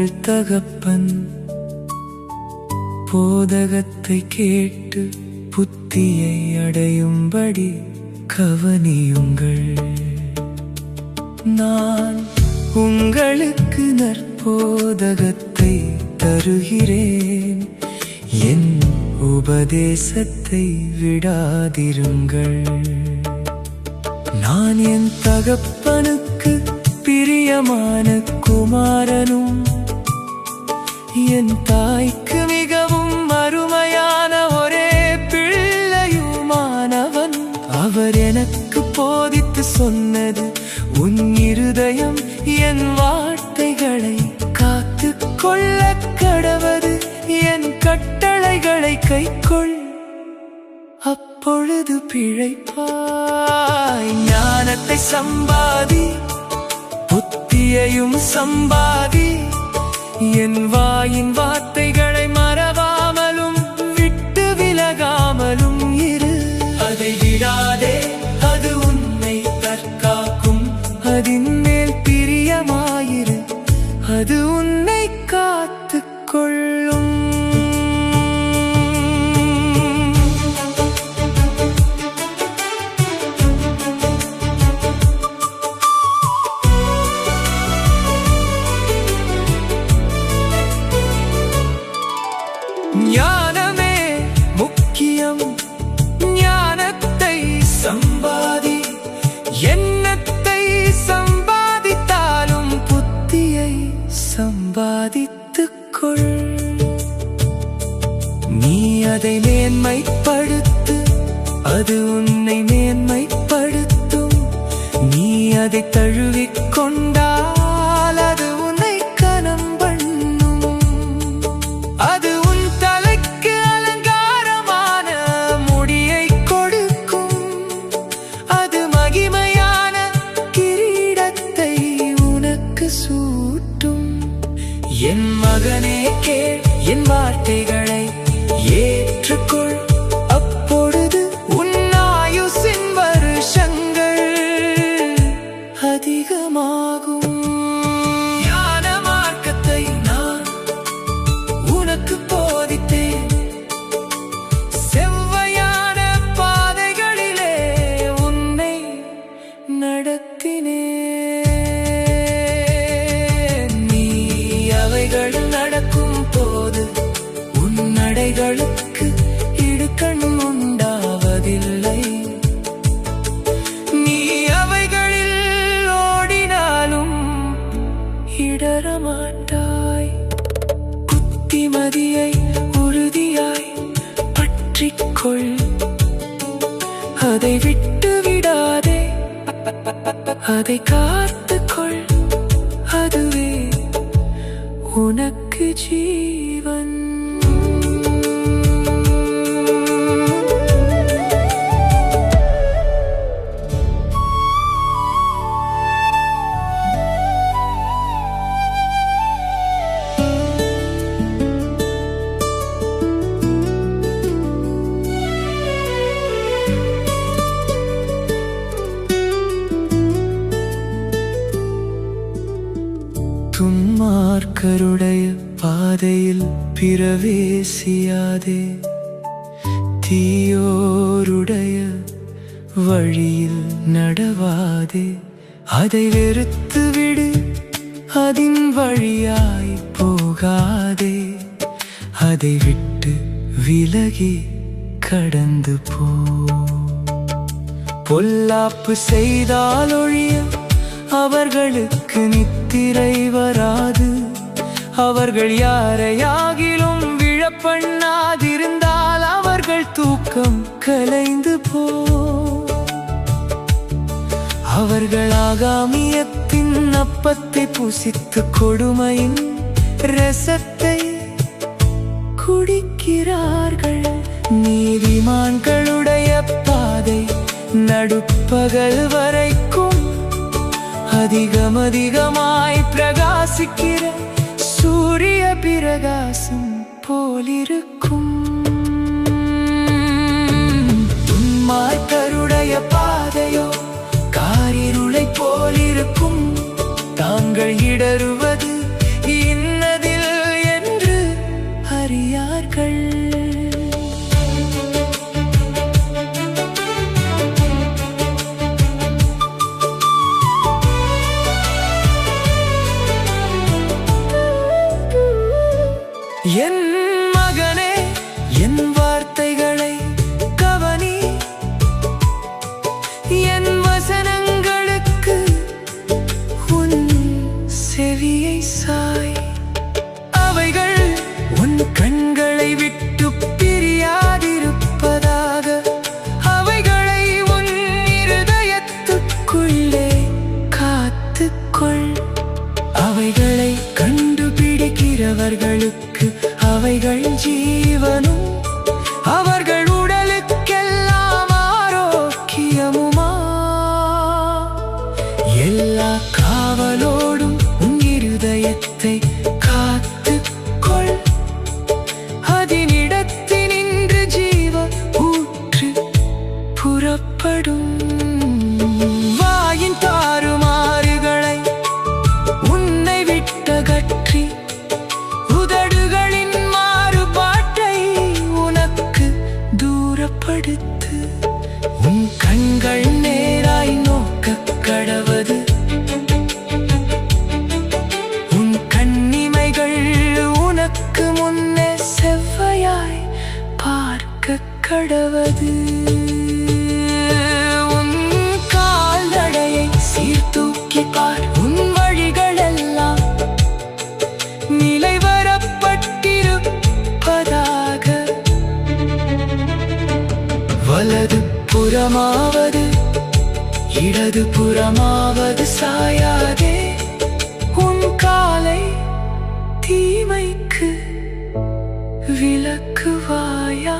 உங்கள் தகப்பன் போதகத்தை கேட்டு புத்தியை அடையும்படி கவனியுங்கள். நான் உங்களுக்கு நற்போதகத்தை தருகிறேன், என் உபதேசத்தை விடாதிருங்கள். நான் என் தகப்பனுக்கு பிரியமான குமாரனும் என் தாய்க்கு மிகவும் அருமையான ஒரே பிள்ளையுமானவன். அவர் எனக்கு போதித்து சொன்னது, உன் இருதயம் என் வார்த்தைகளை காத்து கொள்ள கடவது, என் கட்டளைகளை கைக்கொள், அப்பொழுது பிழைப்பாய். ஞானத்தை சம்பாதி, புத்தியையும் சம்பாதி, என் வாயின் வார்த்தைகளை மறவாமலும் விட்டு விலகாமலும் இரு. அதை விடாதே, அது உன்னை தற்காக்கும். அதின் மேல் பிரியமாயிரு, அது உன்னை காத்துக் கொள்ளும். ஞானமே முக்கியம், ஞானத்தை சம்பாதி. எண்ணத்தை சம்பாதித்தாலும் புத்தியை சம்பாதித்துக் கொள். நீ அதை மேன்மைப்படுத்து, அது உன்னை மேன்மைப்படுத்தும். நீ அதை தழுவிக்கொண்டால் அது உன்னை கனம் பண்ணும். அது உன் தலைக்கு அலங்காரமான முடியை கொடுக்கும். அது மகிமையான கிரீடத்தை உனக்கு சூட்டும். என் மகனே கேள், என் வார்த்தைகளை ஏற்றுக்கொள், அப்பொழுது உன் ஆயுசின் வருஷங்கள் அதிகமாகும். ஞான மார்க்கத்தை நான் உனக்கு போதித்தேன், செவ்வையான பாதைகளிலே உன்னை நடத்தினேன். நீ அவைகள் நடக்கும் போது உன் நடைகளுக்கு இடுக்கண் உண்டாவதில்லை. நீ அவைகளில் ஓடினாலும் இடரமாட்டாய். புத்திமதியை உறுதியாய் பற்றிக்கொள், அதை விட்டு விடாதே, அதை காத்துக்கொள், அதுவே உனக்கு ஜீவன். துன்மார்க்கருடைய பாதையில் பிரவேசியாதே, தீயோருடைய வழியில் நடவாதே. அதை வெறுத்து விடு, அதின் வழியாய் போகாதே. அதை விட்டு விலகி கடந்து போ. பொல்லாப்பு செய்தாலொழிய அவர்களுக்கு நித்திரை வராது. அவர்கள் யாரையாகிலும் விழப்பண்ணாதிருந்தால் அவர்கள் தூக்கம் கலைந்து போ. அவர்கள் ஆகாமியத்தின் அப்பத்தை புசித்து கொடுமையின் இரசத்தை குடிக்கிறார்கள். நீதிமான்களுடைய பாதை நடுப்பகல் வரைக்கும் அதிகமாய் பிரகாசிக்கிற சூரிய பிரகாசம் போலிருக்கும். துன்மார்க்கருடைய பாதையோ காரிருளை போலிருக்கும். தாங்கள் இடறுவது இன்னது என் மகனே, என் வார்த்தைகளை கவனி, என் வசனங்களுக்கு உன் செவியை சாய். அவைகள் உன் கண்களை விட்டு பிரியாதிருப்பதாக, அவைகளை உன் இருதயத்துக்குள்ளே காத்துக்கொள். அவைகளை கண்டுபிடிக்கிறவர்களுக்கு அவைகள் ஜீவனும், அவர்கள் உடலுக்கெல்லாம் ஆரோக்கியமுமா. எல்லா காவலோடும் உன் இருதயத்தை காத்துக்கொள், அதனிடத்தினின்று ஜீவ ஊற்று புறப்படும். வாயின் தாறுமாறுகளை உன்னை விட்டகற்றி, உதடுகளின் மாறுபாட்டை உனக்கு தூரப்படுத்து. உன் கண்கள் நேராய் நோக்க கடவது, உன் கண்ணிமைகள் உனக்கு முன்னே செவ்வையாய் பார்க்க கடவது. உன் கால்நடையை சீர்தூக்கி பார், உன் வழிகளெல்லாம் நிலைவரப்பட்டிருப்பதாக. வலது புறமாவது இடது புறமாவது சாயாதே, உன் காலை தீமைக்கு விலக்குவாயா.